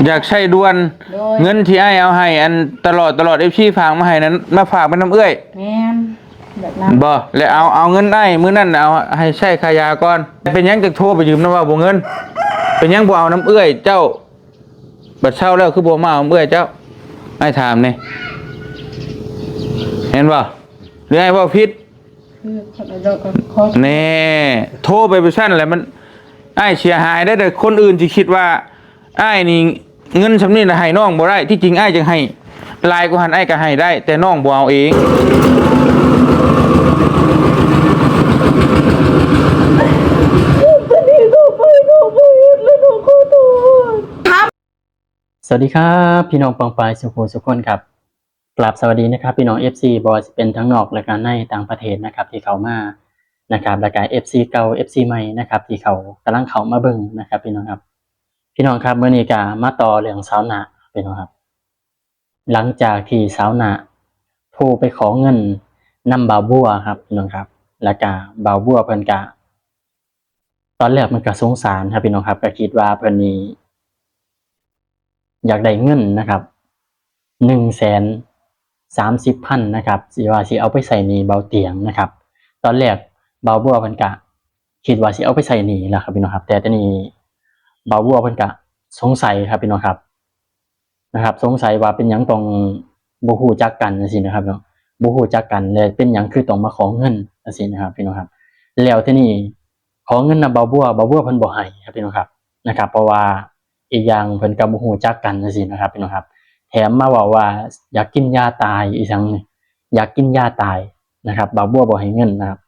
อยากใช้ด่วนเงินที่ไอ้เอาให้อันตลอดFCฝากมาให้นั้นมาฝากเป็นน้ำเอื้อยแม่นแบบนั้นบ่แล้วเอาเงินได้มื้อนั้นเอาให้ใช้ค่ายาก่อนเป็นหยังจะโทรไปยืมนำว่าบ่เงินเป็นหยังบ่เอาน้ำเอื้อยเจ้าบัดเช้าแล้วคือบ่มาเอาน้ำเอื้อยเจ้าให้ถามนี่เห็นบ่หรือไอ้เว้าผิดแน่โทรไปซั่นแหละมันไอ้เสียหายได้แต่คนอื่นสิคิดว่าไอ้นี่เงินสำนี้น่ะให้น้องบ่ได้ที่จริงไอ้จังให้ลายกว่าหันไอ้ก็ให้ได้แต่น้องบ่เอาเองสวัสดีครับพี่น้องปองปายสุขคนครับกราบสวัสดีนะครับพี่น้อง FC บอยเป็นทั้งนอกและการในต่างประเทศนะครับที่เขามานะครับและการ FC เก่า FC ใหม่นะครับที่เขากำลังเข้ามาเบิ่งนะครับพี่น้องครับเมื่อนี้ก็มาต่อเรื่องสาวหน้าพี่น้องครับหลังจากที่สาวหน้าโทรไปขอเงินนำบ่าวบัวครับพี่น้องครับแล้วก็บ่าวบัวเพิ่นก็ตอนแรกมันก็สงสารครับพี่น้องครับก็คิดว่าเพิ่นนี้อยากได้เงินนะครับ130,000นะครับสิเอาไปใส่หนี้เบาเตียงนะครับตอนแรกเบาบัวเพิ่นก็คิดว่าสิเอาไปใส่หนี้ล่ะครับพี่น้องครับแต่ตอนนี้เบาบัวเพิ่นก็สงสัยครับพี่น้องครับนะครับสงสัยว่าเป็นหยังต้องบ่ฮู้จักกันจังซี่นะครับเนาะบ่ฮู้จักกันแล้วเป็นหยังคือต้องมาขอเงินจังซี่นะครับพี่น้องครับแล้วทีนี้ขอเงินนำเบาบัวเพิ่นบ่ให้ครับพี่น้องครับนะครับเพราะว่าอีกอย่างเพิ่นก็บ่ฮู้จักกันจังซี่นะครับพี่น้องครับแถมมาว่าอยากกินยาตายอีสังนี่อยากกินยาตายนะครับบ่าวบัวบ่ให้เงินนะครับ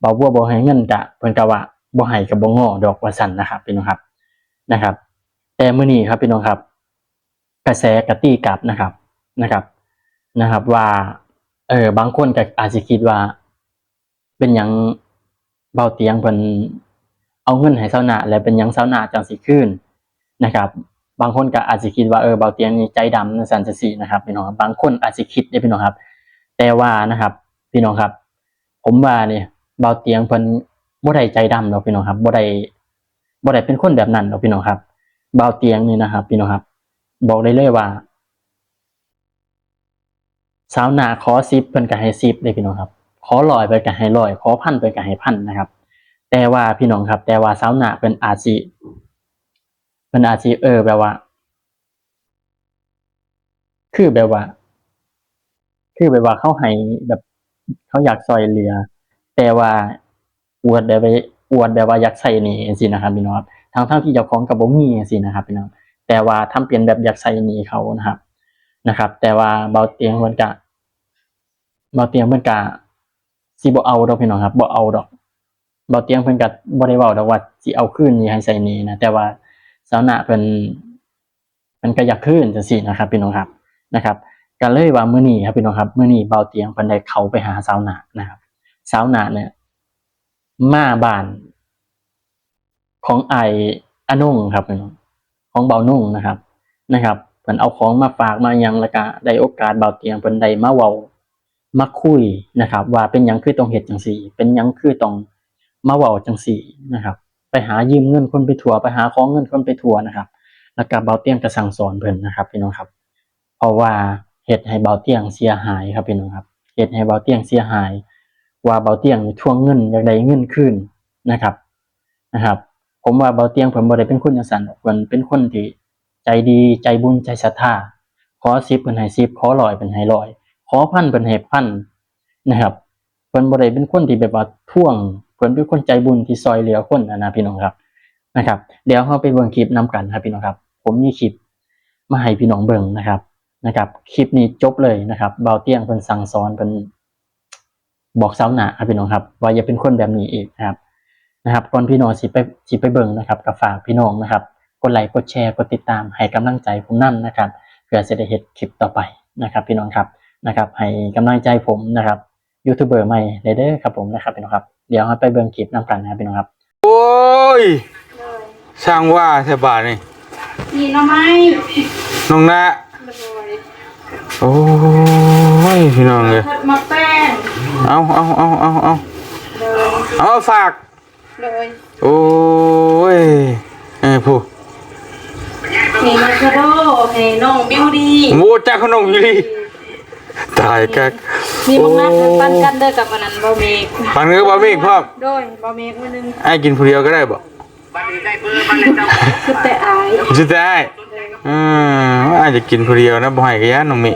บ่าวบัวบ่ให้เงินก็เพิ่นก็ว่าบ่ให้ก็บ่ง้อดอกว่าซั่นนะครับพี่น้องครับแต่มื้อนี้ครับพี่น้องครับกระแสกระตี้กลับนะครับว่าบางคนก็อาจสิคิดว่าเป็นหยังเบาเตียงเพิ่นเอาเงินให้สาวหน้าแล้วเป็นหยังสาวหน้าจังสิคืนนะครับบางคนก็อาจจะคิดว่าเบาเตียงนี่ใจดำสันจะสีนะครับพี่น้องบางคนอาจจะคิดได้พี่น้องครับแต่ว่านะครับพี่น้องครับผมว่าเนี่ยเบาเตียงเพิ่นบ่ได้ใจดำหรอกพี่น้องครับบ่ได้เป็นคนแบบนั้นหรอกพี่น้องครับเบาเตียงนี่นะครับพี่น้องครับบอกได้เลยว่าสาวหน้าขอ10เพิ่นก็ให้10เลยพี่น้องครับขอ100เพิ่นก็ให้100ขอ1,000เพิ่นก็ให้1,000นะครับแต่ว่าพี่น้องครับแต่ว่าสาวหน้าเพิ่นอาจสิแบบว่าคือแบบว่าเขาให้แบบเขาอยากซอยเหลือแต่ว่าอวดแบบว่าอยากใส่หนี้จังซี่นะครับพี่น้องครับทั้งที่เจ้าของก็บ่มีจังซี่นะครับพี่น้องแต่ว่าทำเป็นแบบอยากใส่หนี้เขานะครับแต่ว่าเบาเตียงเพิ่นก็สิบ่เอาดอกพี่น้องครับบ่เอาดอกเบาเตียงเพิ่นก็บ่ได้เว้าดอกว่าสิเอาคืนหนี้ให้ใส่หนี้นะแต่ว่าสาวหน้าเพิ่นก็อยากคืนจังซี่นะครับพี่น้องครับนะครับก็เลยว่ามื้อนี้ครับพี่น้องครับมื้อนี้เบาเตียงเพิ่นได้เข้าไปหาสาวหน้านะครับสาวหน้าเนี่ยมาบ้านของอนงครับพี่น้องของเบานุ่งนะครับเพิ่นเอาของมาฝากมาหยังแล้วก็ได้โอกาสเบาเตียงเพิ่นได้มาเว้ามาคุยนะครับว่าเป็นหยังคือต้องเฮ็ดจังซี่เป็นหยังคือต้องมาเว้าจังซี่นะครับไปหายืมเงินคนไปทั่วไปหาขอเงินคนไปทั่วนะครับแล้วก็เบาเตียงก็สั่งสอนเพิ่นนะครับพี่น้องครับเพราะว่าเฮ็ดให้เบาเตียงเสียหายครับพี่น้องครับเฮ็ดให้เบาเตียงเสียหายว่าเบาเตียงทวงเงินอยากได้เงินคืนนะครับผมว่าเบาเตียงเพิ่นบ่ได้เป็นคนจังซั่นเพิ่นเป็นคนที่ใจดีใจบุญใจศรัทธาขอ10เพิ่นให้10ขอ100เพิ่นให้100ขอ1,000เพิ่นให้1,000นะครับเพิ่นบ่ได้เป็นคนที่แบบว่าทวงเพิ่นเป็นคนใจบุญที่ซอยเหลือคนนะพี่น้องครับนะครับเดี๋ยวเราไปเบิ่งคลิปนํกันครับพี่น้องครับผมมีคลิปมาให้พี่น้องเบิ่งนะครับคลิปนี้จบเลยนะครับเบาเตียงเพิ่นสั่งสอนเพิ่นบอกสาวหน้าครับพี่น้องครับว่าอย่าเป็นคนแบบนี้อีกนะครับก่อนพี่น้องสิไปเบิ่งนะครับก็ฝากพี่น้องนะครับกดไลค์กดแชร์กดติดตามให้กำลังใจผมนำนะครับเพื่อจะได้เฮ็ดคลิปต่อไปนะครับพี่น้องครับให้กำลังใจผมนะครับยูทูบเบอร์ใหม่เด้อครับผมนะครับพี่น้องครับเดี๋ยวเราไปเบิ่งคลิปนำกันนะครับพี่น้องครับโอ้ยช่างว่าแท้บาดนี่หน่อไม้น้องนะโอ้ยพี่น้องเอ้ยมาแป้งเอาฝากเลยโอ้ยผู้ นี่มันกระโดดให้น้องบิวดี โมจากขนมอยู่ดีตายกัก นี่มึงนัดปั้นกันเด้อกับมันนั้นบ่เมก ปันก็บ่มีพร้อม โดยบ่เมกมื้อนึง ไอ้กินผู้เดียวก็ได้บ่ คือแต่อาย สิได้อาจจะกินผู้เดียวนะบ่ให้ก็ยานน้องมิ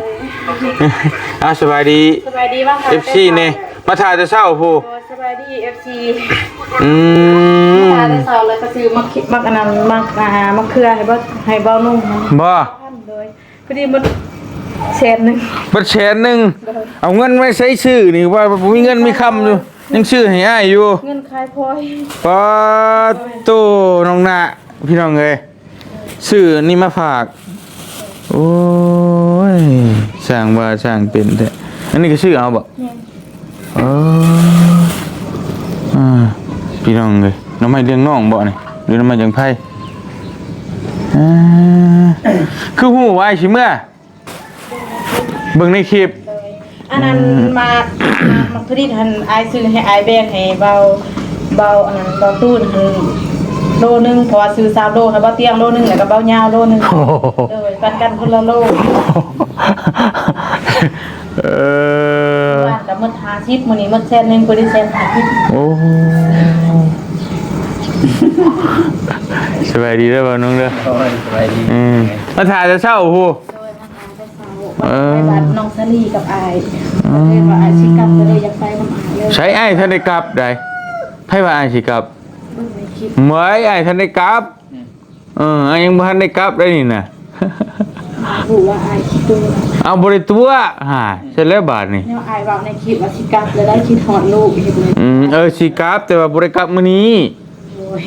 สบายดี สบายดีบ้างค่ะ FC นี่มาถ่ายแต่เช้าผู้ สบายดี FC อืม มาแต่เช้าเลยก็ซื้อมักอันนั้นมักเขือให้เบานุ่ม บ่ เลยพอดีมันแสนนึง บัดแสนหนึงเอาเงินไว้ใช้ชื่อนี่ว่าบ่มีเงินมีคำอยู่ยังชื่อให้อ้ายอยู่ เงินคายพลอย ปาตู้น้องนาพี่น้องเอ้ยซื้อนี่มาฝากโอ้ยสร้างว่าสร้างเป็นแท้อันนี้ก็ชื่อเอาบ่เอพี่น้องเอ้ยน้องไม่เลี้ยงน้องบ่นี่หรือน้องไม่จังไผคือฮู้ว่าไอ้สิเมื่อเบิ่งในคลิป อันนั้นมาพอดีทันอายซื้อให้อายแบ่งให้เบาอันนั้นเบาตู้นหันโลนึงเพราะว่าซื้อ3โลให้เบาเตียงโลนึงแล้วก็เบายาวโลนึงเลยปันกันคนละโล ว่าแต่มัน50มื้อนี้มันแสนนึงบ่ได้แสน50 โอ้สบายดีเด้อบ่น้องเด้อ สบายดี มาถ่ายแต่เช้าโห โดยมาหาแต่เช้าไปบ้านน้องสลีกับอายเรียกว่าอายสิกลับก็เลยอยากไปนำอายเลย ใช้ไอ้ท่านได้กลับได้ไผว่าไอ้สิกลับ เบิ่งในคลิป เหมยไอ้ท่านได้กลับไอ้ยังบ่ทันได้กลับได้นี่น่ะ รู้ว่าอายคิดตัว เอาบ่ได้ตัวเสร็จแล้วบาดนี่ แนวอายเว้าในคลิปว่าสิกลับแล้วได้คิดฮอดลูกเฮ็ดเลย สิกลับแต่ว่าบ่ได้กลับมื้อนี้ โอ้ย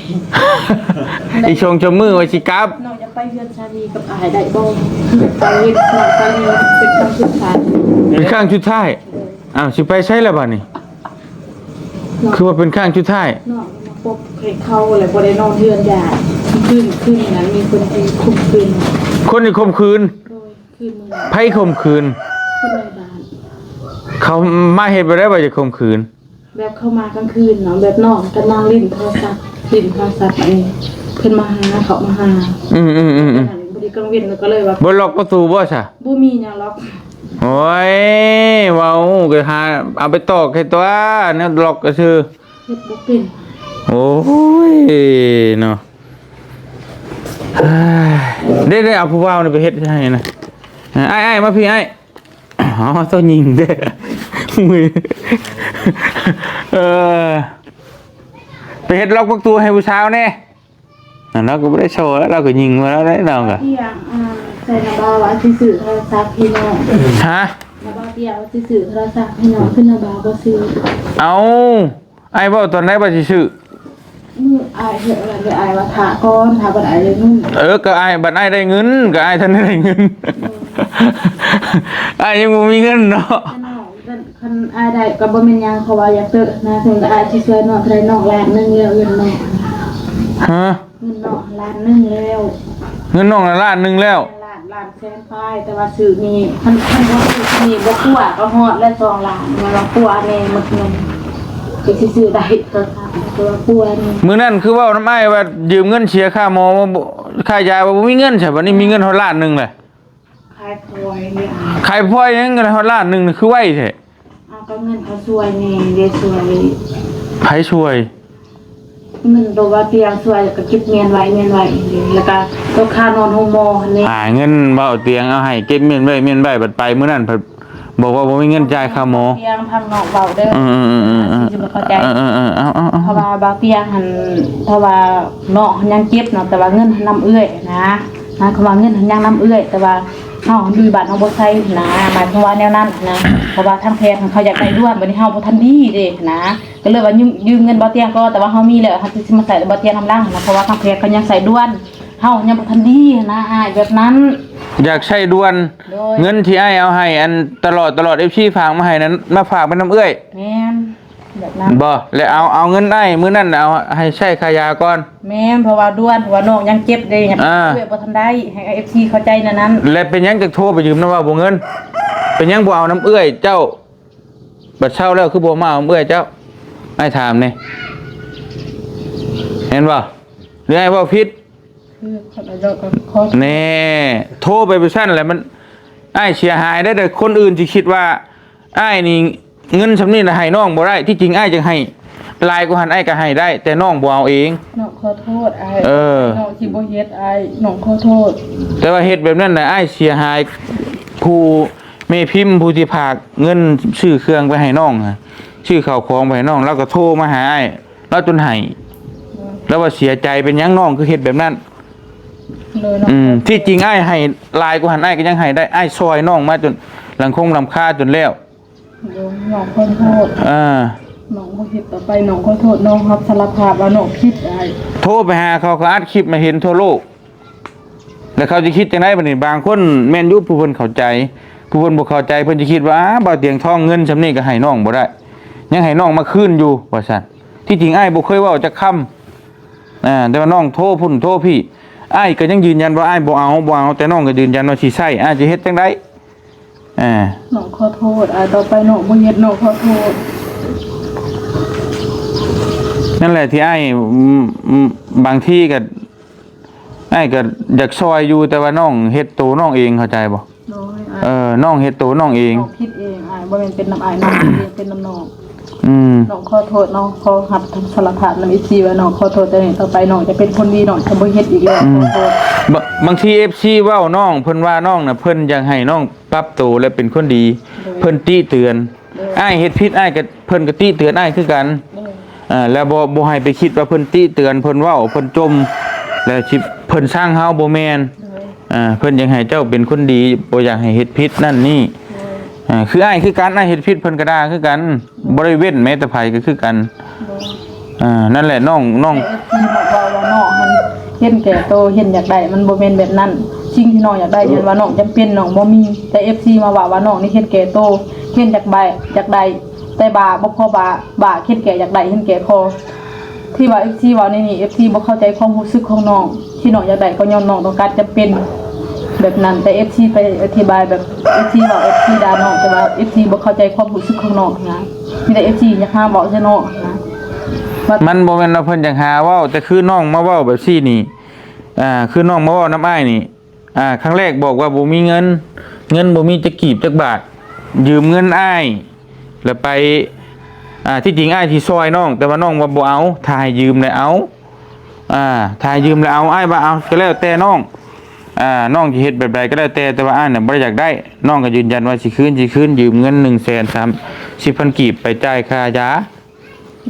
อีชงชมมือว่าสิกลับ น้องจะไปเฮือนชาลีกับอายได้บ่ไปเฮือนน้องชาลีเป็นคำสุดท้าย เป็นข้างชุดท้ายอ้าวสิไปใช้แล้วบาดนี่คือว่าเป็นข้างชุดท้าย น้องมาพบให้เข้าแล้วบ่ได้นอนเฮือนยาขึ้นนั้นมีคนที่คุมคืน คนที่ข่มขืน โดยคืนมื้อ ไผข่มขืน คนในบ้าน เขามาเฮ็ดบ่ได้ว่าจะข่มขืน แบบเข้ามากลางคืนเนาะแบบน้องก็นั่งเล่นโทรศัพท์อันนี้เพิ่นมาหาเขามาหาบ่ได้กังเว้นแล้วก็เลยว่า บ่ล็อกประตูบ่ซะ บ่มีหยังหรอก โอ้ยเว้าก็หาเอาไปตอกให้ตัวแนวล็อกก็คือ เฮ็ดบ่เป็น โอ้ยเนาะเอ้ยได้เอาผู้บ่าวนี่ไปเฮ็ดให้นะไอ้มาพี่ไอ้อ๋อต้องยิงเด้มือไปเฮ็ดล็อกประตูให้ผู้สาวแน่เราก็บ่ได้โชว์แล้วเราก็ยิงมาแล้วได้เราก็ ที่อย่างใส่น้ำบาว่าสิซื้อโทรศัพท์พี่น้อง ฮะ น้ำบาเปียว่าสิซื้อโทรศัพท์พี่น้องขึ้นน้ำบาบ่ซื้อ เอาไอ้เว้าตอนไหนบ่สิซื้อ มื้ออายเฮ็ดอะไรเลยอายว่าถาก่อนถาบ่ได้เลยนุ่น ก็ไอ้บัดไอ้ได้เงินก็ไอ้ท่านได้เงินไอ้ยังบ่มีเงินเนาะ น้องคันอายได้ก็บ่แม่นหยังเพราะว่าอยากเตอะนะถึงอายสิช่วยน้องได้น้องล้านนึงแล้วเงินน้อง ฮะ เงินน้องล้านนึงแล้ว เงินน้องละล้านหนึงแล้ว ล้านแสนปลายแต่ว่าซื้อนี่คันว่าซื้อนี่บ่กลัวก็ฮอดแล้ว2ล้านมันว่ากลัวแน่หมดเงินก็สิซื้อได้ก็ตัวกลัวนี่ มื้อนั้นคือเว้าน้ำอ้ายว่ายืมเงินเสียค่าหมอค่ายาว่าบ่มีเงินใช่บัดนี้มีเงินเท่าล้านหนึงแหละ ขายพลอยนี่ ขายพลอยยังเงินเท่าล้านหนึงนี่คือไว้แท้ เอาก็เงินเขาช่วยนี่เด้ช่วย ไผช่วย เงินตัวว่าเตียงช่วยก็เก็บเงินไว้แล้วก็ตัวค่านอนโฮมอนี่ เงินเว้าเตียงเอาให้เก็บเมียนไว้บัดไปมื้อนั้นเพิ่นบอกว่าบ่มีเงินจ่ายค่าหมอ เตียงพังนอกเบาเด้อสิจะเข้าใจ เอา เพราะว่าบางเตียงหันเพราะว่าเนาะยังเก็บเนาะแต่ว่าเงินนำเอื้อยนะหมายความว่าเงินยังนำเอื้อยแต่ว่าเฮามีบัตรเฮาบ่ใช้นะหมายความว่าแนวนั้นนะเพราะว่าทางแพทย์เขาอยากได้ด่วนบัดนี้เฮาบ่ทันดีเด้นะก็เลยว่ายืมเงินบ่เตียงก็แต่ว่าเฮามีแล้วเฮาสิมาใส่บ่เตียงนำหลังนะเพราะว่าทางแพทย์เขายังใส่ด่วนเฮายังบ่ทันดีนะอ้ายแบบนั้น อยากใช้ด่วน โดย เงินที่อ้ายเอาให้อันตลอด FC ฝากมาให้นั้นมาฝากเป็นน้ำเอื้อย แม่นแบบนั้น บ่แล้วเอาเงินได้มื้อนั้นเอาให้ใช้ค่ายาก่อน แม่นเพราะว่าด่วนเพราะว่าน้องยังเจ็บเด้ยัง อ่า เอื้อยบ่ทันได้ให้ FC เข้าใจในนั้น แล้วเป็นหยังจะโทรไปยืมน้ำว่าบ่เงิน เป็นหยังบ่เอาน้ำเอื้อยเจ้าบัดเช้าแล้วคือบ่มาเอาน้ำเอื้อยเจ้าให้ถามนี่เห็นบ่หรือให้เว้าผิด คือคนอายุก็ขอ แน่โทรไปซั่นแหละมันอ้ายเสียหายได้แต่คนอื่นสิคิดว่าอ้ายนี่เงินซำนี้น่ะให้น้องบ่ได้ที่จริงอ้ายจังให้หลายกว่าหันอ้ายก็ให้ได้ แต่น้องบ่เอาเอง น้องขอโทษอ้าย เออ น้องที่บ่เฮ็ดอ้ายน้องขอโทษ แต่ว่าเฮ็ดแบบนั้นน่ะอ้ายเสียหายผู้แม่พิมพ์ผู้ที่ฝากเงินซื้อเครื่องไปให้น้องอะซื้อข้าวของไปให้น้องแล้วก็โทรมาหาอ้ายแล้วจนให้แล้วว่าเสียใจเป็นหยังน้องคือเฮ็ดแบบนั้น เลยน้อง ที่จริงอ้ายให้หลายกว่าหันอ้ายก็ยังให้ได้อ้ายซอยน้องมาจนหลังคงลำค่าจนแล้ว น้องขอโทษ น้องบ่เฮ็ดต่อไปน้องขอโทษน้องรับสารภาพว่าน้องผิดอ้าย โทรไปหาเขาอัดคลิปมาเห็นทั่วโลกแล้วเขาจะคิดจังไดบัดนี้บางคนแม่นอยู่ผู้เพิ่นเข้าใจผู้เพิ่นบ่เข้าใจเพิ่นจะคิดว่าบ่าวเตียงทองเงินซำนี้ก็ให้น้องบ่ได้ยังให้น้องมาคืนอยู่ว่าซั่นที่จริงอ้ายบ่เคยเว้าจักคำแต่ว่าน้องโทรพุ่นโทรพี่อ้ายก็ยังยืนยันว่าอ้ายบ่เอาแต่น้องก็ยืนยันว่าสิใช้อ้ายจะเฮ็ดจังได๋ น้องขอโทษอ้ายต่อไปน้องบ่เฮ็ดน้องขอโทษ นั่นแหละที่อ้ายบางที่ก็อ้ายก็อยากซอยอยู่แต่ว่าน้องเฮ็ดตัวน้องเองเข้าใจบ่ น้อยอ้าย น้องเฮ็ดตัวน้องเอง น้องผิดเองอ้ายบ่แม่นเป็นน้ำอ้ายน้องผิดเองเป็นน้ำน้อง น้องขอโทษน้องขอรับทั้งสารภาพนำอีซีว่าน้องขอโทษแต่นี้ต่อไปน้องจะเป็นคนดีน้องจะบ่เฮ็ดอีกแล้วขอโทษ บางที FC เว้าน้องเพิ่นว่าน้องน่ะเพิ่นอยากให้น้องปรับตัวและเป็นคนดี เพิ่นติเตือนอ้ายเฮ็ดผิดอ้ายก็เพิ่นก็ติเตือนอ้ายคือกันแล้วบ่ให้ไปคิดว่าเพิ่นติเตือนเพิ่นเว้าเพิ่นจมแล้วสิเพิ่นสร้างเฮาบ่แม่นเพิ่นอยากให้เจ้าเป็นคนดีบ่อยากให้เฮ็ดผิดนั่นนี่คืออ้ายคือกันอ้ายเฮ็ดผิดเพิ่นก็ด่าคือกันบ่ได้เว้นแม้แต่ไผก็คือกันนั่นแหละน้อง ที่บอกว่าน้องมันเห็นแก่โตเห็นอยากได้มันบ่แม่นแบบนั้นสิ่งที่น้องอยากได้เห็นว่าน้องจำเป็นน้องบ่มีแต่ FC มาว่าน้องนี่เห็นแก่โตเห็นอยากได้แต่บ่พอบ่เห็นแก่อยากได้เห็นแก่พอที่ว่า FC ว่านี่ FC บ่เข้าใจความรู้สึกของน้องที่น้องอยากได้ก็ย้อนน้องต้องการจำเป็นแบบนั้นแต่ FC ไปอธิบายแบบ FC ว่า FC ด่าน้องแต่ว่า FC บ่เข้าใจความรู้สึกของน้องนะมีแต่ FC อยากหาบอกซะน้องนะ มันบ่แม่นว่าเพิ่นอยากหาเว้าแต่คือน้องมาเว้าแบบซี่นี่คือน้องมาเว้านำอ้ายนี่ครั้งแรกบอกว่าบ่มีเงินบ่มีจักกีบจักบาทยืมเงินอ้ายแล้วไปที่จริงอ้ายที่ซอยน้องแต่ว่าน้องว่าบ่เอาถ้าให้ยืมแล้วเอาถ้าให้ยืมแล้วเอาอ้ายว่าเอาก็แล้วแต่น้องน้องสิเฮ็ดแบบใดก็แล้วแต่ว่าอ้ายน่ะบ่ได้อยากได้น้องก็ยืนยันว่าสิคืนยืมเงิน 130,000 กีบไปจ่ายค่ายา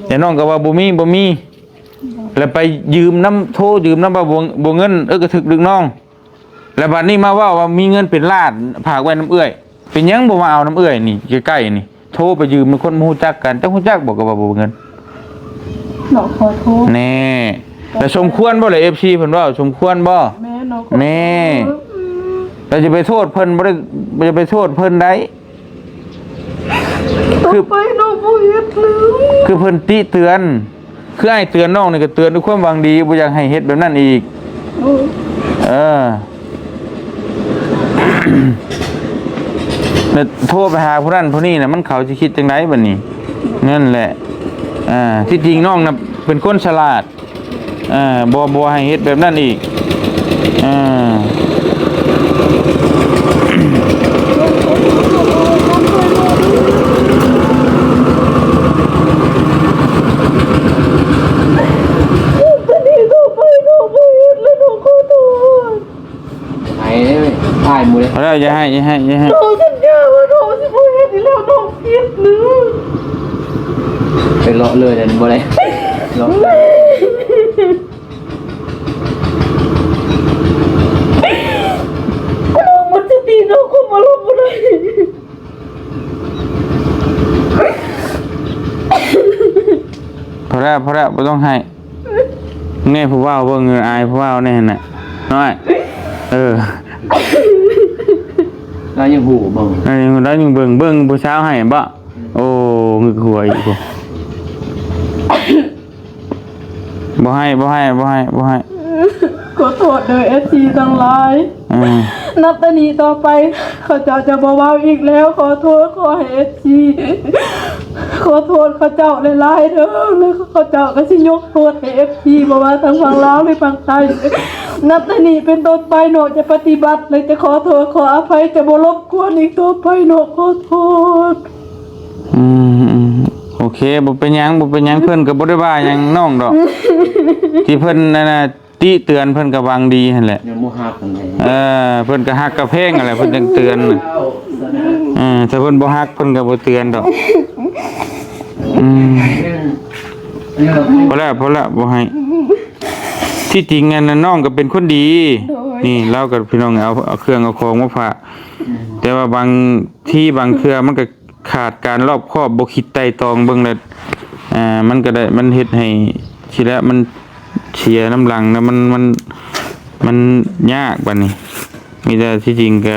แต่น้องก็ว่าบ่มีแล้วไปยืมน้ำโทรยืมน้ำบ่เงินก็ถึกดึงน้องแล้วบัดนี้มาว่ามีเงินเป็นล้านฝากไว้น้ำเอื้อยเป็นหยังบ่มาเอาน้ำเอื้อยนี่ใกล้ๆนี่โทรไปยืมมันคนบ่ฮู้จักกันแต่ฮู้จักบอกก็ว่าบ่เงิน น้องขอโทษ แน่แล้วสมควรบ่ล่ะ FC เพิ่นว่าสมควรบ่ แม่น้องขอโทษ แน่เราจะไปโทษเพิ่นบ่ได้จะไปโทษเพิ่นได้คือ ไปน้องบ่เฮ็ดเลย คือเพิ่นติเตือนคือให้เตือนน้องนี่ก็เตือนด้วยความหวังดีบ่อยากให้เฮ็ดแบบนั้นอีกแล้วโทรไปหาผู้นั้นผู้นี้น่ะมันเขาสิคิดจังไดบัดนี้นั่นแหละที่จริงน้องน่ะเป็นคนฉลาดบ่ให้เฮ็ดแบบนั้นอีกถ่ายหมูเลย แล้วอย่าให้ น้องสัญญาว่าน้องสิบ่เฮ็ดอีกแล้วน้องผิดนึง เป็นเลาะเลยแต่บ่ได้เลาะ น้องมันจะตีน้องคุมอารมณ์บ่ได้ พอแล้วบ่ต้องให้แน่ผู้ว่าเบิ่งอายผู้ว่าแน่น่ะน้อยแล้วยังหูบ่ แล้วยังเบิ่งผู้สาวให้บ่โอ้งึกหัวอีกบ่ให้ ขอโทษเด้อ FC ทั้งหลาย นับแต่นี้ต่อไปเขาเจ้าจะบ่เว้าอีกแล้วขอโทษขอให้ทีขอโทษเขาเจ้าหลายๆเด้อแล้วเขาเจ้าก็สิยกโทษให้ FP บ่ว่าทางฝั่งลาวหรือฝั่งไทยนับแต่นี้เป็นต้นไปหนูจะปฏิบัติเลยจะขอโทษขออภัยจะบ่รบกวนอีกต่อไปหนูขอโทษ อืมโอเคบ่เป็นหยังเพิ่นก็บ่ได้ว่าหยังน้องดอก ที่เพิ่นนั่นน่ะติเตือนเพิ่นก็หวังดีหั่นแหละ ยังบ่ฮักกันเลย เพิ่นก็ฮักกระเพงอะไรเพิ่นจังเตือนน่ะถ้าเพิ่นบ่ฮักเพิ่นก็บ่เตือนดอกพอแล้วบ่ให้ที่จริงอันนั้นน้องก็เป็นคนดี นี่เรากับพี่น้องเอาเครื่องเอาของมาฝากแต่ว่าบางที่บางเครือมันก็ขาดการรอบคอบบ่คิดไตร่ตรองเบิ่งแล้วมันก็ได้มันเฮ็ดให้ทีละมันเสียน้ำหลังนะมันยากบัดนี้มีแต่ที่จริงก็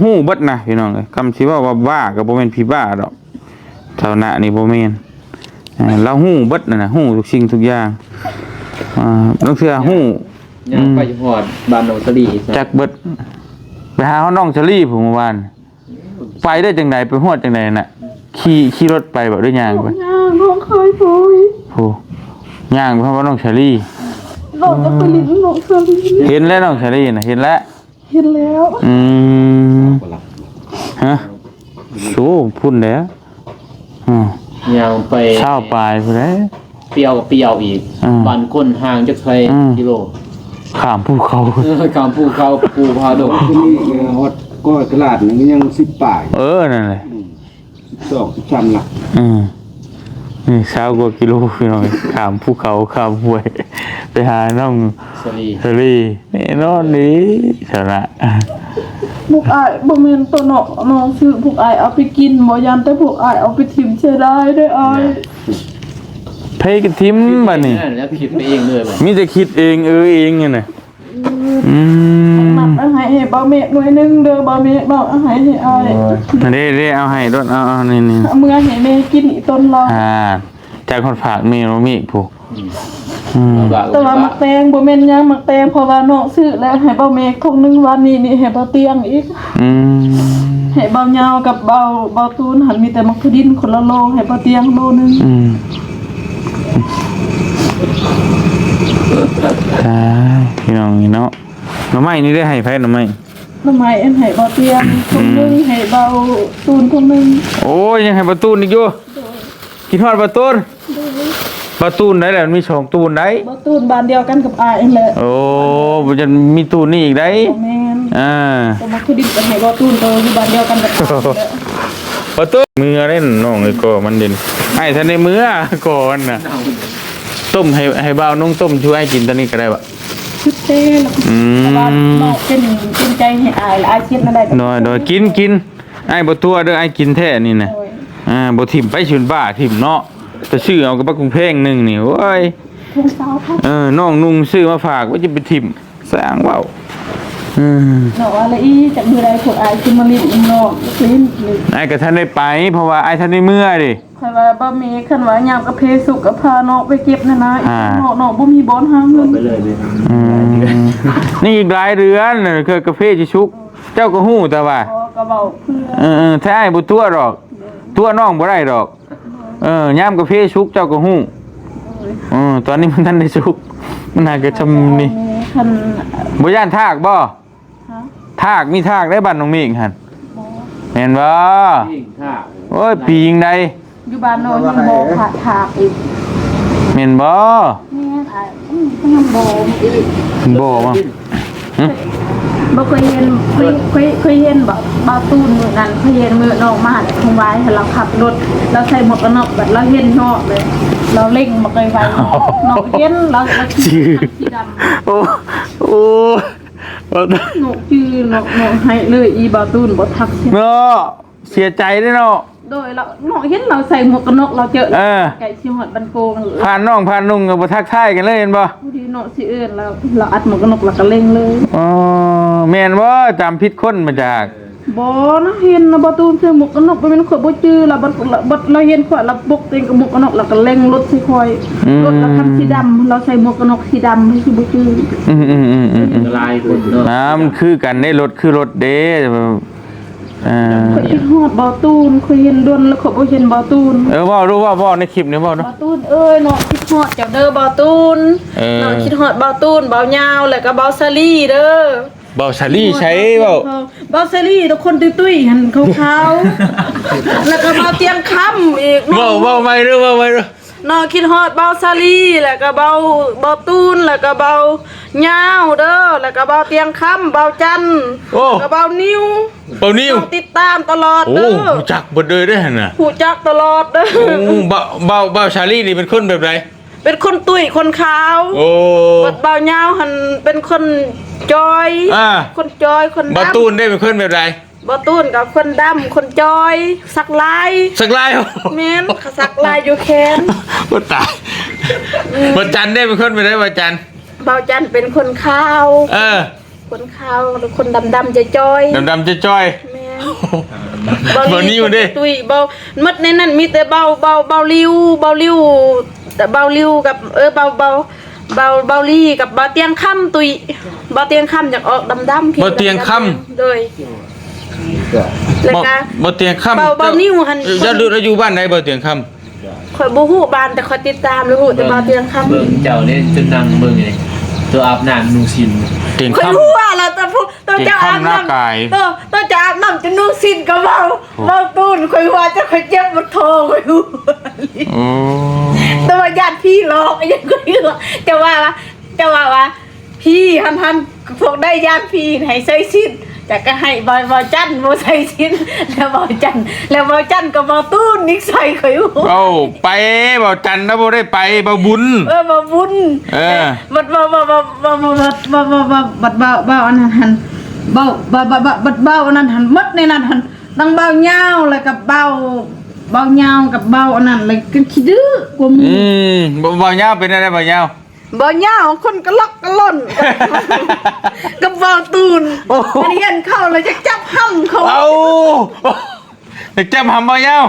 ฮู้เบิดนะพี่น้องเอ้ยคำสิว่าบ้าก็บ่แม่นพี่บ้าดอกเท่านะนี่บ่แม่นเราฮู้เบิดน่ะฮู้ทุกสิ่งทุกอย่างบางเทื่อฮู้ ยังไปฮอดบ้านโนสลี จักเบิดไปหาเฮาน้องเชอรี่ผมเมื่อวานไปได้จังไดไปฮอดจังไดน่ะขี่รถไปบ่ด้วยย่างไป ย่างน้องเคยโอย โหย่างเพราะว่าน้องเชอรี่ น้องจะไปลิ้นน้องเคย เห็นแล้วน้องเชอรี่น่ะเห็นแล้ว เห็นแล้ว ฮะโอ้พุ่นแล้วยังไป เช้าปลายพุ่นแล้ว เปรี้ยวอีกบ้านก้นห่างจักไสกิโล ข้ามภูเขา กำภูเขาภูพาดง ที่นี่ฮอดก็ตลาดนึงยัง10ป่าย นั่นแหละ 12 13หลัก นี่20 กว่ากิโลพี่น้องข้ามภูเขาข้ามห้วยไปหาน้อง สลี เชอรี่แน่นอนนี่ชนะ พวกอายบ่แม่นตัวน้องซื้อพวกอายเอาไปกินบ่ยันแต่พวกอายเอาไปทิ่มเสียดายได้อาย เพยกันทิมบัดนี้ แล้วคิดไปเองเลยบ่ มีแต่คิดเองเองไงน่ะ นับอาหารให้บ่เมฆหน่วยนึงเด้อบ่เมฆน้องอาหารให้อาย เด้เอาให้รถเอานี่ เอามือให้แม่กินอีต้นเรา จากคนฝากมีโรมิผู้ แต่ว่ามักแตงบ่แม่นหยังมักแตงเพราะว่าน้องซื้อแล้วให้บ่เมฆทงนึงวันนี้นี่ให้บ่เตียงอีกให้บ่ยาวกับบ่ตูนหันมีแต่มักดินคนละโลให้บ่เตียงโลนึง พี่น้องนี่เนาะหน่อไม้นี่ได้ให้ไผหน่อไม้ ทำไมเอ็นให้บ่เตียงทงนึงให้เบาตูนทงนึง โอ้ยยังให้ประตูนอีกอยู่กินฮอดประตูนได้แหละมันมี2ตูนได้ บ่ตูนบ้านเดียวกันกับอายนั่นแหละ โอ้บ่จะมีตูนนี่อีกได้ บ่แม่นแต่มักดินก็ให้บ่ตูนอยู่บ้านเดียวกันกับอายนั่นแหละ ประตูมือเล่นน้องไอ้ก็มันเด่นให้ท่านในมือก่อนน่ะต้มให้บ่าวนุ่งต้มช่วยให้กินตอนนี้ก็ได้บ่ ชุดเต้แล้วแต่ว่าน้องเป็นใจให้อายและอายเช็ดนั่นได้ โดยกินไอ้บ่ตัวเด้อไอ้กินแท้นี่น่ะบ่ถิ่มไปชุนบ้าถิ่มเนาะแต่ซื้อเอากับปักกุงเพงนึงนี่โอ้ย ทงสาวครับ น้องนุ่งซื้อมาฝากว่าจะไปถิ่มสร้างเว้า น้องว่าละอีจากมือใดพวกอายขึ้นมาลิ้นอีน้องลิ้น ไอ้ก็ท่านได้ไปเพราะว่าไอ้ท่านได้เมื่อดิ คันว่าบ่มีคันว่ายามกับเพสุกกับพาน้องไปเก็บนั่นนะน้องบ่มีบ่อนหาเงิน ไปเลยเลย นี่อีกหลายเดือนคือกาแฟจิชุก เจ้าก็ฮู้แต่ว่า ก็เว้าเพื่อ ถ้าไอ้บ่ตัวดอก ตัวน้องบ่ได้ดอกยามกาแฟชุกเจ้าก็ฮู้ตอนนี้มันทันได้ชุกมันน่าจะชำนี่ คัน บ่ย่านทากบ่ทากมีทากได้บ้านน้องเมฆหั่นแม่นบ่ ยิ่งท่า โอ้ยปียิงใด อยู่บ้านน้องยังบ่ขาดถากอีก แม่นบ่ แม่นอายยังบ่อีก บ่บ่ บ่เคยเห็นเคยเห็นบ่ตูนมื้อนั้นเคยเห็นมื้อน้องมาแล้วคงไว้ให้เราขับรถเราใส่หมวกกันน็อกแบบเราเห็นเนาะเลยเราเล่งบ่เคยไว้น้องเห็นเราสีดำ โอ้บ่ นกชื่อนกให้เลยอีบ่ตูนบ่ทักเสีย เนาะเสียใจเด้อเนาะ โดยเราน้องเห็นเราใส่หมวกกันน็อกเราเจอไก่สิฮอดบันโกง ผ่านน้องผ่านนุ่งก็บ่ทักทายกันเลยเห็นบ่ ผู้ที่เนาะสิเอิ้นเราอัดหมวกกันน็อกเราก็เล่งเลย อ๋อแม่นบ่จำผิดคนมาจาก แ บ่นะเห็นนะบ่ตูนเสื้อหมวกกันน็อกไปเป็นข่อยบ่จื้อละบัดเราเห็นข่อยละปกเต็งกับหมวกกันน็อกแล้วก็เล็งรถสิข่อยรถละคันสีดำเราใส่หมวกกันน็อกสีดำให้สิบ่จื้อ ลายคนเนาะ มันคือกันได้รถคือรถเด้ข่อยคิดฮอดบ่ตูนข่อยเห็นดวนแล้วข่อยบ่เห็นบ่ตูน ว่ารู้ว่าในคลิปนี้ว่าเนาะ บ่ตูนเอ้ยเนาะคิดฮอดเจ้าเด้อบ่ตูนเนาะคิดฮอดบ่ตูนบ่ยาวแล้วก็บ่ซาลี่เด้อ เบาชาลี่ใช้เบา บาเซรี่ทุกคนตุ้ยๆหันขาวๆแล้วก็มาเตียงค่ำอีก เบาไม่รู้ว่าไม่รู้ นอคิดฮอดเบาซาลี่แล้วก็เบาตูนแล้วก็เบาเหย้าเด้อแล้วก็เบาเตียงค่ำเบาจันแล้วก็เบานิ้ว เบานิ้ว ต้องติดตามตลอด โอ้ เด้อ จักบดเลยได้หน่ะ ผู้จักตลอดเด้อ เบาชาลี่นี่เป็นคนแบบไหน เป็นคนตุ้ยคนขาว โอ้ เบาเหย้าหันเป็นคนจอยคนจอยคนดำ เบาตูนได้เป็นคนแบบไหน บ่ตูนกับคนดำคนจอยสักลาย สักลาย แม่นสักลายอยู่แขน บ่ตายบ่จันได้เป็นคนแบบไหนบ่จัน เบาจันเป็นคนขาว คนขาวคนดำๆจะจอย ดำจะจ้อย แม่ เบานิ้วดิ ตุ้ยเบามัดในนั้นมีแต่เบาริวแต่เบาริวกับเบาลี่กับเบาเตียงค่ำตุ้ยเบาเตียงค่ำจากออกดำๆ เบาเตียงค่ำ โดยแล้วก็ บ่เตียงค่ำ เบานิ้วหัน จะอยู่บ้านไหนบ่เตียงค่ำ ข่อยบ่ฮู้บ้านแต่ข่อยติดตามแล้วฮู้แต่เบาเตียงค่ำ เบิ่งเจ้าเนี่ยจนนั่งเบิ่งนี่ตัวอาบน้ำนุ่งสิน เตียง ข่อย ค่ำ รู้ว่าล่ะแต่ผู้ตัวจะอาบ เก่งข้ามหน้า น้ำ กาย ตัวจะอาบน้ำจะนุ่งสิ้นก็เบาตูนข่อยว่าจะข่อยเจ็บบ่โทข่อยฮู้ โอ้ แต่ว่าญาติพี่หลอกยังก็อยู่จะว่าพี่หันพวกได้ญาติพี่ให้ใส่สิ้นแต่ก็ให้บ่จันบ่ใส่สิ้นแล้วบ่จันก็บ่ตู้นิกใส่ข่อยอยู่ เอาไปเบาจันแล้วบ่ได้ไปเบาบุญ บ่บุญบัดบ่อันนั้นหันบ่อันนั้นหันมัดในนั้นหันตั้งเบายาวแล้วกับเบายาวกับเบาอันนั้นเลยกันขี้ดื้อกว่าหมู่ บ่ยาวเป็นอะไรบ่ยาว บ่ยาวคนก็ล็อกก็ล่นกับเบาตูนอันนี้เห็นเข้าเลยจะจับห้ำเขา เอาจะจำหำบ่ยาว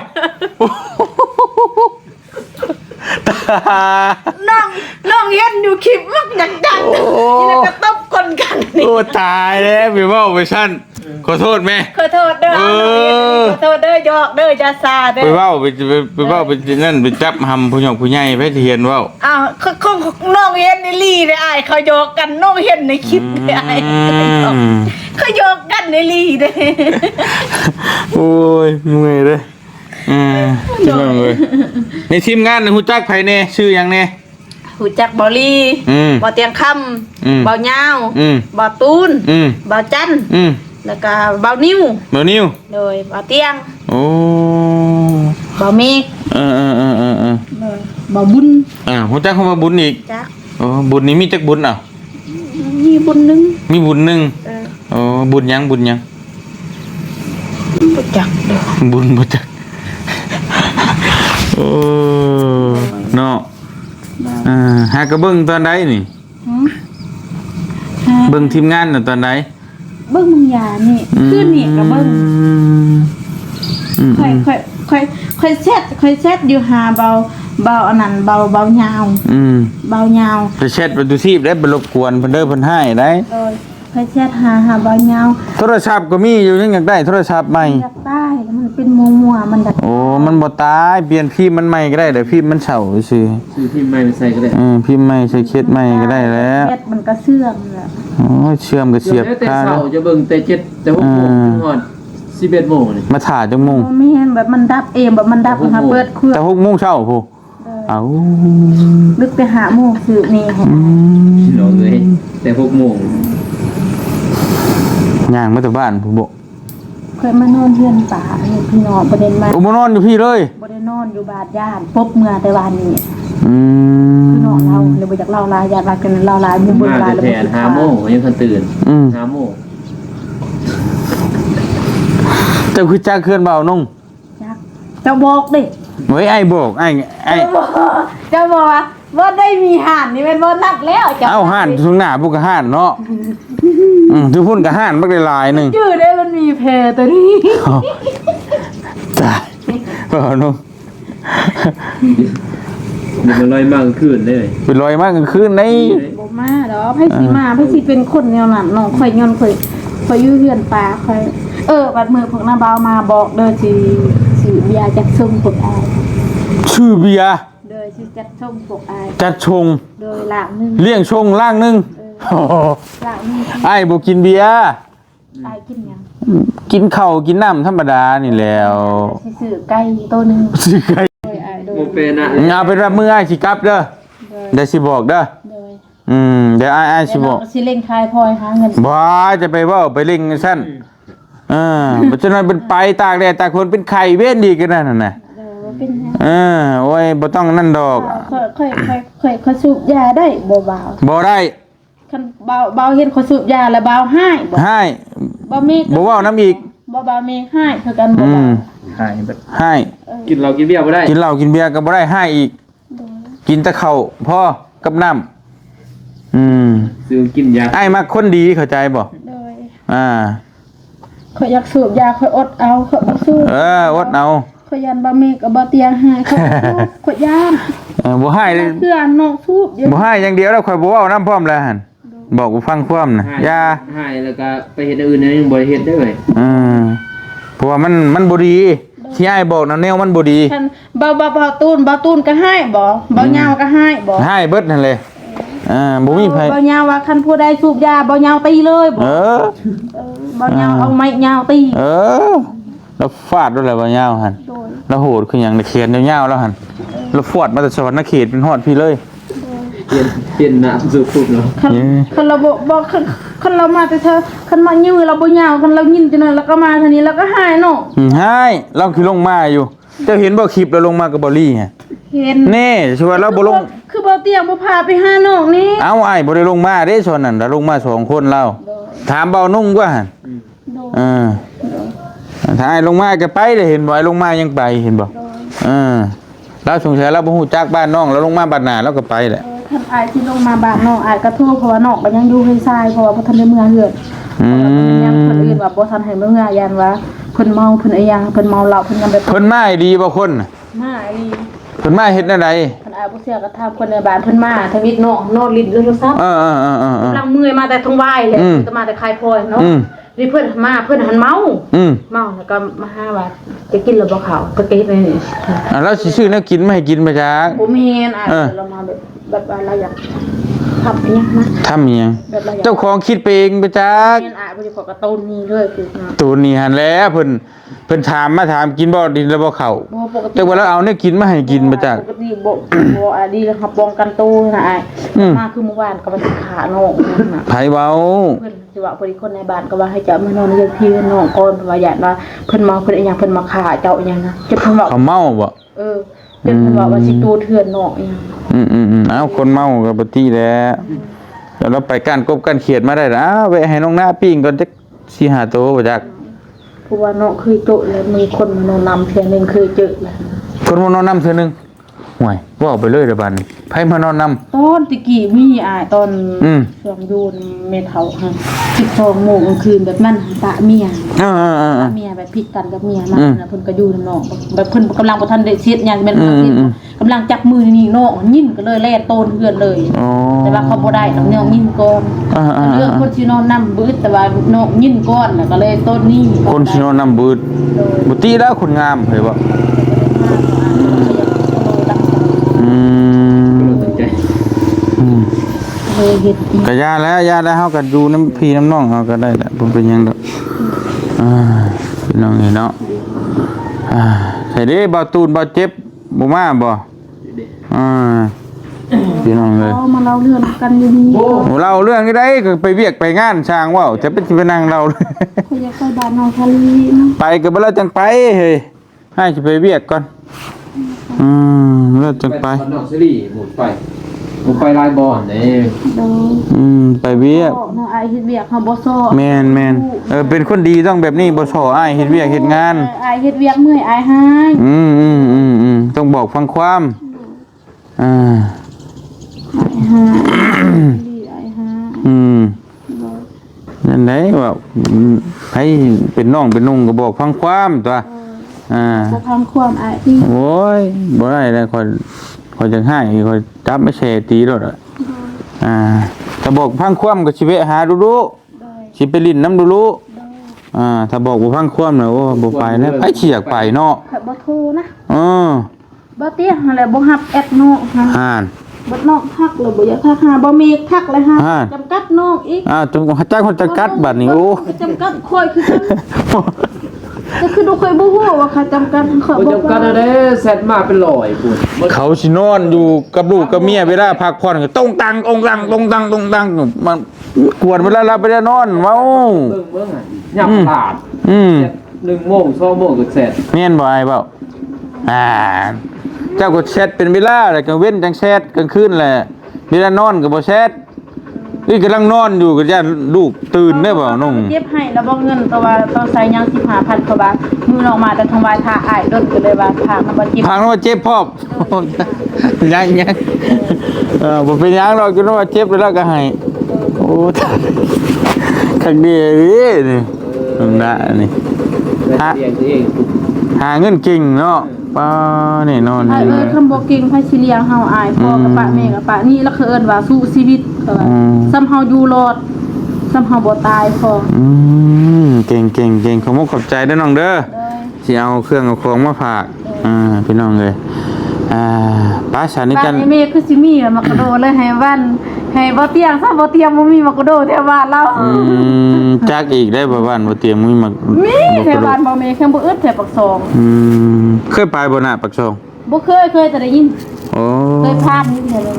น้องเห็นอยู่คลิปมักอยากดังนี่แล้วก็ตบคนกันนี่ โอ้ตายแล้วพี่ว่าไปชั้นขอโทษแม่ ขอโทษเด้อขอโทษเด้อยอกเด้อจะซาเด้อ ไปว่าไปนั่นไปจับหำผู้หญิงผู้ใหญ่ไปเทียนว่า อ้าวน้องเห็นในลี่ได้อ้ายเขาโยกกันน้องเห็นในคลิปได้อ้ายเขาโยกกันในลี่เด้ โอ้ยเมื่อยเลยจังเลยในทีมงานฮู้จักไผแน่ชื่อหยังแน่ หูจักบอลี่บอเตียงคำบอเงาบอตูนบอจันแล้วก็บอนิ้ว เบานิ้ว โดยบอเตียง โอ้ บอเมก บอบุญ ฮู้จักคำว่าบุญอีก จัก โอ้บุญนี่มีจักบุญอ่ะ มีบุญนึง มีบุญหนึงโอ้บุญหยังบุญหยัง บ่จักเด้อ บุญบ่จักโอ้เนาะหากระเบิ่งตอนใดนี่เบิ่งทีมงานน่ะตอนใด เบิ่งมึงยานี่คืนนี่ก็เบิ่งค่อยเซตอยู่หาเบาอันนั้นเบาเหงาเบาเหงา ไปแชทไปดูซีบได้บ่รบกวนเพิ่นเด้อเพิ่นให้ได้ ค่อยเซตหาเบาเหงา โทรศัพท์ก็มีอยู่ยังอยากได้โทรศัพท์ใหม่ อยากได้แล้วมันเป็นมัวๆมันดัก โอ้มันบ่ตายเปลี่ยนพิมพ์มันใหม่ก็ได้เดี๋ยวพิมพ์มันเฉาซื่อ ซื้อที่ไม่ไปใส่ก็ได้ พิมพ์ใหม่ใช้เคสใหม่ก็ได้แล้ว เม็ดมันก็เสื่อมแหละ โอ้ยเชื่อมก็เสียบ แต่ คา เช้าจะเบิ่งแต่7แต่6โมงถึงฮอด11โมงนี่ มาถ่าจังมุง ไม่เห็นแบบมันดับเองแบบมันดับนะคะเปิดเครื่อง แต่6โมงเช้าพูเอ้า ลึกไปหาหมู่ซื้อนี่ให้ พี่น้องเอ้ยแต่6โมง ย่างมาจากบ้านผู้บ่ เคยมานอนเฮือนป่านี่พี่น้องประเด็นมา โอ้มานอนอยู่พี่เลย บ่ได้นอนอยู่บ้านญาติพบเมื่อแต่วันนี้ อืม พี่น้องเราเลยบ่อยากเล่าลายญาติว่ากันเล่าลายบ่เบิ่ง มา ลาย แต่ แล้ว แท บ่ น คิด 5โมงยังทันตื่น อืม 5โมง เจ้าคือจ้าเคลื่อนเบานุ่ง จักเจ้าบอกดิ เฮ้ยไอ้บอกไอ้ เจ้าบอกว่าได้มีห่านนี่เป็นบ่นักแล้วจ้ะ เอ้าห่านทุงหน้าพวกก็ห่านเนาะทุกพุ่นก็ห่านบักได้หลายหนึง ชื่อได้มัน มีแพรตัวนี้ ตายบ่น้อง เดี๋ยวมันลอยมากขึ้นเลย ไปลอยมากกลางคืนใน บ่มาดอกไผสิมาไผสิเป็นคนแนวนั้นน้องข่อยย้อนข่อยอยู่เฮือนปลาข่อยบัดมื้อพวกน้าบ่าวมาบอกเด้อสิเบียร์จัดส่งพวกอาย ชื่อเบียร์ เด้อสิจัดส่งพวกอาย จัดชง โดยหลากนึง เลี้ยงชงล่างหนึงโอ้โห หลากนึง ไอ้บ่กินเบียร์ อายกินหยัง กินข้าวกินน้ำธรรมดานี่แหล้ว สิซื้อไก่ตัวหนึง สิไก่ โดยอายโดย โมเป็นอะ เอาเป็นว่ามื้ออ้ายสิกลับเด้อเดี๋ยวสิบอกเด้อ โดย เดี๋ยวอ้ายสิบอก สิเล่นคายพลอยหาเงิน บ่จะไปเว้าไปเล่งซั่นบ่ฉะนั้นเป็นไปตากแดดตากฝนเป็นไข้เว้นดีกันนั่นน่ะ เด้อเป็นหยัง โอ้ยบ่ต้องนั่นดอก ค่อยสูบยาได้บ่เบา บ่ได้ คันเบาเห็นเขาสูบยาแล้วเบาให้บ่ ให้ บ่มี บ่เว้านํอีก บ่เบามีให้คือกันบ่ อื เบาม หายแบบ ให้ กินเรากินเบียร์ไม่ได้ กินเหล้ากินเบียร์ก็บ่ได้ให้อีก กินแต่ข้าวพอกับน้ำ ซื้อกินยา ไอ้มักคนดีเข้าใจบ่ โดย อ่า ข่อยอยากสูบยาข่อยอดเอาข่อยบ่สูบ อดเอา ข่อยยันบ่มีก็บ่เตียงให้ข่อยสูบข่อยย่าน บ่ให้เลย เพื่อนน้องสูบเยอะ บ่ให้อย่างเดียวแล้วค่อยบ่เว้านํพร้อมแล้วหั่นบอกกูฟังความน่ะอย่า หายแล้วก็ไปเห็นอื่นนั่นยังบ่ได้เห็นได้เลย เพราะว่ามันบ่ดีที่อ้ายบอกนะแนวมันบ่ดี คันบ่ตูนก็ให้บ่ยาวก็ให้บ่ ให้เบิดนั่นเลยบ่มีไผ บ่ยาวว่าคันผู้ใดสูบยาบ่ยาวตีเลยบ่ บ่ยาวเอาไม้ยาวตี แล้วฟาดด้วยแหละบ่ยาวหั่น โดย แล้วโหดคือหยังเขียนยาวๆแล้วหั่นแล้วฟาดมาแต่สวรรค์เขตเป็นฮอดพี่เลย เปลี่ยนหน้าสูบปุ๊บเนาะ คันเราบ่คันเรามาแต่เธอคันมายื้อเราบ่ยาวคันเรายินจังนั้นแล้วก็มาเท่านี้แล้วก็หายเนาะ ให้เราคือลงมาอยู่เจ้าเห็นบ่คลิปเราลงมากับบ่ลี่ฮะ เห็น แน่ชัวร์เราบ่ลง คือบ่เตียงบ่พาไปหาน้องนี่ เอาไอ้บ่ได้ลงมาเด้ส่วนนั้นเราลงมาสองคนเราถามเบานุ่งกว่าหั่น โดย ถ้าไอ้ลงมาก็ไปเลยเห็นบ่ไอ้ลงมายังไปเห็นบ่เราสงสัยเราบ่ฮู้จักบ้านน้องเราลงมาบ้านหน้าเราก็ไปแหละ คันอายที่ลงมาบ้านน้องอายก็โทรเพราะว่าน้องก็ยังอยู่ให้ทรายเพราะว่าบ่ทันได้เมืองเฮือนยังคนอื่นว่าบ่ทันให้เมืองยันว่าเพิ่นเมาเพิ่นอีหยังเพิ่นเมาเหล้าเพิ่นยังแบบ เพิ่นมาให้ดีบ่คนน่ะ มาอี เพิ่นมาเฮ็ดแนวใด คันอายบ่เชื่อก็ถามคนในบ้านเพิ่นมาทวิตน้องนอนลิ้นโทรศัพท์ กำลังเมื่อยมาแต่ทั้งวายเลยก็มาแต่คลายพลอยเนาะนี่เพื่อนมาเพื่อนหันเมาแล้วก็มาห้าบาทจะกินหรือเปล่าเขาก็กินไปนี่ แล้วสิซื้อแนวกินมาให้กินมาจัก ผมเห็นเรามาแบบว่าเราอยากทำอย่างนะ ทำอีหยังเจ้าของคิดไปเองไปจัก เห็นอายบ่ได้ขอกระตุ้นนี่เลยคือนะ ตัวนี้หันแหล้วเพิ่นถามมาถามกินบ่ดินแล้วบ่เข้า บ่ปกติ แต่ว่าเราเอาเนี่ยกินมาให้กินมาจาก ปกติบ่ดีแล้วครับป้องกันตู้นะอายมาคือเมื่อวานก็มาขาน้องนะ ไผเว้า เพิ่นสิว่าพอดีคนในบ้านก็ว่าให้เจ้ามานอนเรียกพี่น้องก่อนว่าญาติว่าเพิ่นเมาเพิ่นอีหยังเพิ่นมาฆ่าเจ้าอีหยังนะจะเพิ่นว่า เขาเมาบ่ เพิ่นว่าสิตูเถื่อนน้องอีหยัง เอาคนเมาก็บ่ตีแล้วแล้วเราไปก้านกบก้านเขียดมาได้นะแวะให้น้องหน้าปิ้งก่อนจัก4-5ตัวบ่จัก เพราะว่าน้องเคยเจอแล้วมีคนมานอนนำเพียงนึงเคยเจอแล้ว คนมานอนนำเทื่อนึงห่วยเว้าไปเลยเด้อบัดนี้ไผมานอนนำ ตอนตะกี้มีตอน ช่วงยูนเมทัลฮะ12 โมงกลางคืนแบบนั้นปะเมียปะเมียแบบผิดกันกับเมียมาเพิ่นก็อยู่นำน้องแบบเพิ่นกำลังบ่ทันได้เฮ็ดหยังแม่นกำลังจับมือนี่น้องยิ้มก็เลยแล่โตนเพื่อนเลย แต่ว่าเขาบ่ได้น้องน้องยิ้มก่อนเรื่องคนสินอนนำบึดแต่ว่าน้องยิ้มก่อนแล้วก็เลยต้นนี้ คนสินอนนำบืดบ่ตีแล้วคนงามเฮ้ยบ่ สนใจ เลยเฮ็ด ก็ยาแล้วเฮาก็อยู่น้ำพี่น้ำน้องเฮาก็ได้แหละบ่เป็นหยังดอกพี่น้องนี่เนาะใส่เด้บ่ตูนบ่เจ็บบ่มาบ่พี่น้องเลย เอามาเล่าเรื่องกันดีๆ เล่าเรื่องนี้ได้ก็ไปเวียกไปงานช่างว่าวจะไปสิไปนั่งเล่าเลย เขาอยากไปบ้านน้องทะเลเนาะ ไปก็บ่แล้วจังไปเฮ้ยให้สิไปเวียกก่อนแล้วจังไป นอกซีรีส์หมุนไปลายบอลนี่ โดย ไปเวียก น้องไอเฮ็ดเวียกเฮาบ่ซ้อ แม่นเป็นคนดีต้องแบบนี้บ่ซ้ออ้ายเฮ็ดเวียกเฮ็ดงาน ไอเฮ็ดเวียกเมื่อยไอหาย ต้องบอกฟังความไอหายดีไอหาย อืม นั่นไหนว่าให้เป็นน้องเป็นนุ่งก็บอกฟังความตัวบ่พังความอ้ายพี่ โอ้ยบ่ได้แล้วคอยจังให้คอยจับไม่แชตีรถถ้าบอกพังความก็สิไปหาดูๆสิไปลิ้นน้ำดูๆถ้าบอกบ่พังความน่ะโอ้บ่ไปแล้วไผสิอยากไปเนาะ ข่อยบ่โทรนะ บ่เตี้ยหั่นแหละบ่รับแอดน้องฮะ ห่าน บ่น้องทักแล้วบ่อยากทักหาบ่มีทักเลยฮะจำกัดน้องอีก จงจ้างคนจัดกัดบัดนี้โอ้ จำกัดข่อยคือกันก็คือดูข่อยบ่ฮู้ว่าเขาจำกัดข่อย บ่ บ่ จำกัดได้แซดมาเป็นร้อยพุ่น เขาสินอนอยู่กับลูกกับเมียเวลาพักผ่อนก็ต้องตังองตังตรงตังมันกวนเวลาเราไปได้นอนเว้า เบิ่งยับลาด1โมง2โมงก็แซด แม่นบ่ไอ้เปล่าเจ้าก็แชทเป็นเวลาแหละกลางเว้นจังแชทกลางคืนแหละเวลานอนก็บ่แชทนี่กำลังนอนอยู่ก็ย่านลูกตื่นได้บ่น้อง เก็บให้แล้วบ่เงินแต่ว่าต้องใช้ยัง15,000กว่าบาทมือออกมาแต่ทางวายท่าอ้ายดนก็เลยว่าพามาบ่เก็บ พังว่าเจ็บพอบยังบ่เป็นหยังหรอกคือว่าเจ็บแล้วก็ให้โอ้คักดีนี่น่ะนี่ เลี้ยงตัวเอง หาเงินเก่งเนาะป้านี่นอน อ้ายคำบ่เก่งไผสิเลี้ยงเฮาอ้ายพ่อกับป้าแม่กับป้านี่แล้วคือเอิ้นว่าสู้ชีวิตก็ว่าซ้ำเฮาอยู่รอดซ้ำเฮาบ่ตายพอ เก่งขอมุกขอบใจเด้อน้องเด้อสิเอาเครื่องเอาของมาฝากพี่น้องเลยป้าฉันนี่ บ้า กัน นแม่คือสิมีมักกะโดเลยให้บ้านให้บ่เตียงซะบ่เตียงบ่มีมักกะโดแถวบ้านเรา จักอีกได้บ่บ้านบ่เตรียมมีมา มีแถวบ้านบ่แม่แค่บ่อึดแถวปักซอง เคยไปบ่น่ะปักช่อง บ่เคยแต่ได้ยิน โอ้ เคยผ่านนี่เท่านึง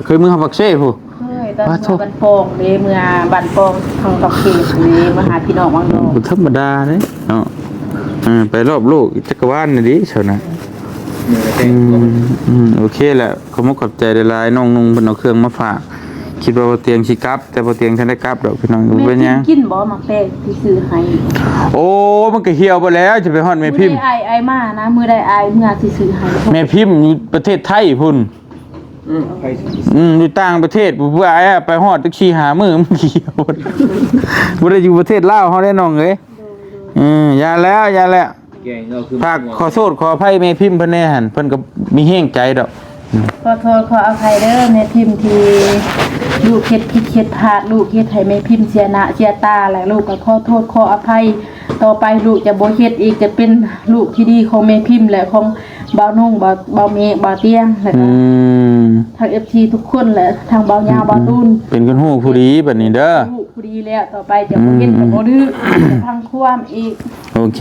เคยมือเขาปักเซ่ผู้ เคยตอนบ้านปองเด้เมื่อบ้านปองทางตอกเขตนี่มาหาพี่น้องวังดอก บ่ธรรมดาเด้เนาะไปรอบโลกจักรวาลนี่ดิเท่านั้นโอเคแหละขอมุกขอบใจหลายๆน้องนุ่งเพิ่นเอาเครื่องมาฝากคิดว่าบ่เตียงสิกลับแต่บ่เตียงทันได้กลับดอกพี่น้องอยู่เป็นหยัง กินบ่มักแป้งที่ซื้อให้ โอ้มันก็เหี่ยวไปแล้วจะไปฮอดแม่พิมพ์ มื้อใดอายมานะมื้อใดอายเมื่อสิซื้อให้ แม่พิมพ์อยู่ประเทศไทยพุ่น ไปสิ อยู่ต่างประเทศผู้อ้ายไปฮอดตักชีหามื้อมันเหี่ยวบ่ได้อยู่ประเทศลาวเฮาได้น้องเอ้ยอย่าแล้ว แกงเราคือ ฝากขอโทษขออภัยแม่พิมพ์เพิ่นแน่หั่นเพิ่นก็มีแห้งใจดอก ขอโทษขออภัยเด้อแม่พิมพ์ที่ลูกเฮ็ดผิดเฮ็ดพลาดลูกเฮ็ดให้แม่พิมพ์เสียหน้าเสียตาและลูกก็ขอโทษขออภัยต่อไปลูกจะบ่เฮ็ดอีกจะเป็นลูกที่ดีของแม่พิมพ์และของบ่าวนุ่งบ่าวเมฆบ่าวเตียงและก็ทาง FC ทุกคนและทางบ่าวยาวบ่าวตูน เป็นคนฮู้ผู้ดีบัดนี้เด้อ ลูกผู้ดีแล้วต่อไปจะบ่เฮ็ดจะบ่ดื้อจะพังความอีก โอเค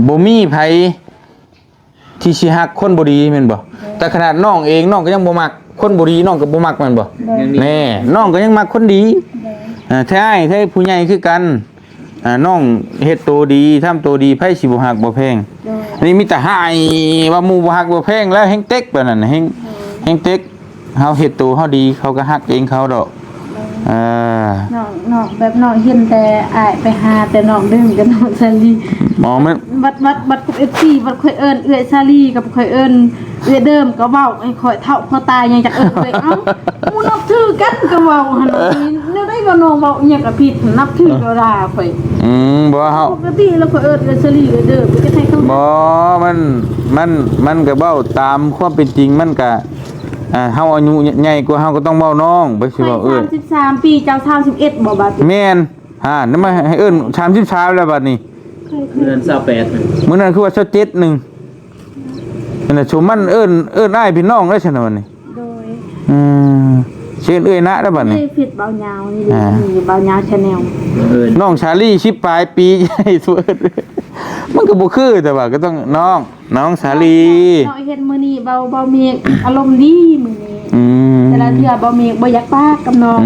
บ่มีไผที่สิฮักคนบ่ดีแม่นบ่แต่ขนาดน้องเองน้องก็ยังบ่มักคนบ่ดีน้องก็บ่มักแม่นบ่แน่น้องก็ยังมักคนดีแท้อ้ายแท้ผู้ใหญ่คือกันน้องเฮ็ดโตดีทำโตดีไผสิบ่ฮักบ่แพงอันนี้มีแต่หายว่าหมู่บ่ฮักบ่แพงแล้วแฮงเต็กปานนั้นแฮงเต็กเฮาเฮ็ดโตเฮาดีเขาก็ฮักเองเขาดอกน้องแบบน้องเห็นแต่อายไปหาแต่น้องดึงกับน้องซาลี หมอมัน บัดกับ FC บัดค่อยเอิ้นเอื้อยซาลีกับค่อยเอิ้นเอื้อยเดิมก็เว้าไอ้ค่อยเฒ่าพอตายยังจักเอิ้นเลยเอ้าหมู่นับถือกันก็เว้าหั่นนี่ได้บ่น้องเว้าอีหยังก็ผิดนับถือก็ด่าค่อย บ่เฮา ปกติแล้วค่อยเอิ้นเอื้อยซาลีเอื้อยเดิมก็ให้เขา บ่มันก็เว้าตามความเป็นจริงมันก็เฮาอายุใหญ่กว่าเฮาก็ต้องเว้าน้องไปสิเว้า33ปีเจ้า31บ่บาด แม่นนั่นมาให้เอิ้น33แล้วบัดนี้ เดือน28 มื้อนั้นคือว่า27นึงนั่นน่ะชมมันเอิ้นอ้ายพี่น้องได้ซั่นน่ะบัดนี้ โดย เชิญเอ้ยนะแล้วบัดนี้ ได้ฟิตเบายาวนี่เด้นี่เบายาว Channel น้องชาลี10ปลายปีใหญ่สุดมันก็บ่คือแต่ว่าก็ต้องน้องชาลี น้องเฮ็ดมื้อนี้เบาเมฆอารมณ์ดีมื้อนี้แต่ละเทื่อเบาเมฆบ่อยากปากกับน้อง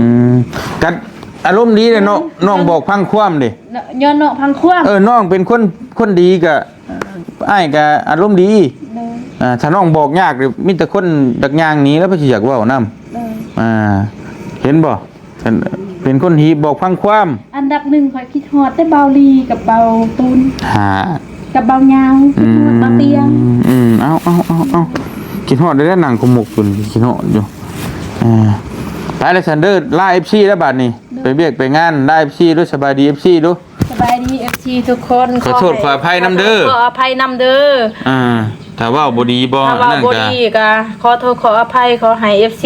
กัดอารมณ์ดีเลยเนาะน้องบอกพังความดิ ย้อนน้องพังความ น้องเป็นคนดีก็อ้ายก็อารมณ์ดีถ้าน้องบอกยากมีแต่คนดักยางหนี้แล้วบ่สิอยากเว้านำเห็นบ่เป็นคนหีบอกพังความ อันดับ1ข่อยคิดฮอดแต่เบาลีกับเบาตูนกับเบายาวคิดฮอดเบาเตียงเอาคิดฮอดได้หนังขมุกพุ่นคิดฮอดอยู่ไป ไปเลยซันเดอร์ล่า FC แล้วบัดนี้ไปเบียกไปงานได้ FC ด้วยสบายดี FC ดู สบายดี FC ทุกคน ขอโทษขออภัยนำเด้อ ขออภัยนำเด้อ ถ้าว่าบ่ดีบ่ ถ้าว่า นั่น บ่ ก็ ดีก็ขอโทษขออภัยขอให้ FC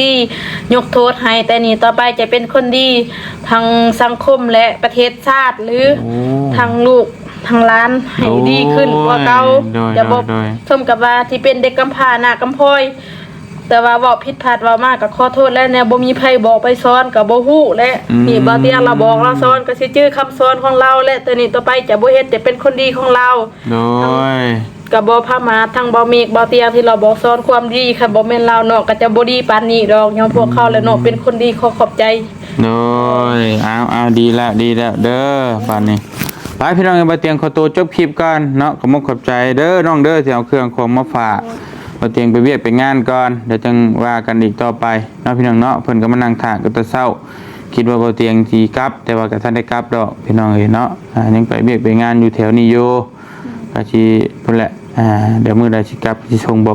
ยกโทษให้แต่นี่ต่อไปจะเป็นคนดีทางสังคมและประเทศชาติหรือทางลูกทางร้านให้ดีขึ้นกว่าเก่าจะบ่สมกับว่าที่เป็นเด็กกำพร้าหน้ากำพร้อยแต่ว่าเว้าผิดพลาดเว้ามากก็ขอโทษแล้วแน่บ่มีไผบอกไปสอนก็บ่ฮู้และนี่บ่เตียงเราบอกเราสอนก็สิจื้อคำสอนของเราและแต่นี่ต่อไปจะบ่เฮ็ดแต่เป็นคนดีของเรา โดย ก็บ่พามาทางบ่มีบ่เตียงที่เราบอกสอนความดีค่ะบ่แม่นเราเนาะก็จะบ่ดีปานนี้ดอกยอมพวกเขาแล้วเนาะเป็นคนดีขอขอบใจ โดยเอาดีแล้วเด้อบัดนี้ไปพี่น้องบ่เตียงขอตัวจบคลิปก่อนเนาะขอบคุณขอบใจเด้อน้องเด้อที่เอาเครื่องของมาฝากบ่เตียงไปเวียกไปงานก่อนเดี๋ยวจังว่ากันอีกต่อไปเนาะพี่น้องเนาะเพิ่นก็มานั่งท่ากันแต่เช้าคิดว่าบ่เตียงสิกลับแต่ว่าก็ทันได้กลับดอกพี่น้องเอ้ยเนาะยังไปเวียกไปงานอยู่แถวนี้อยู่ก็สิพุ่นแหละเดี๋ยวมื้อใดสิกลับสิส่งบอก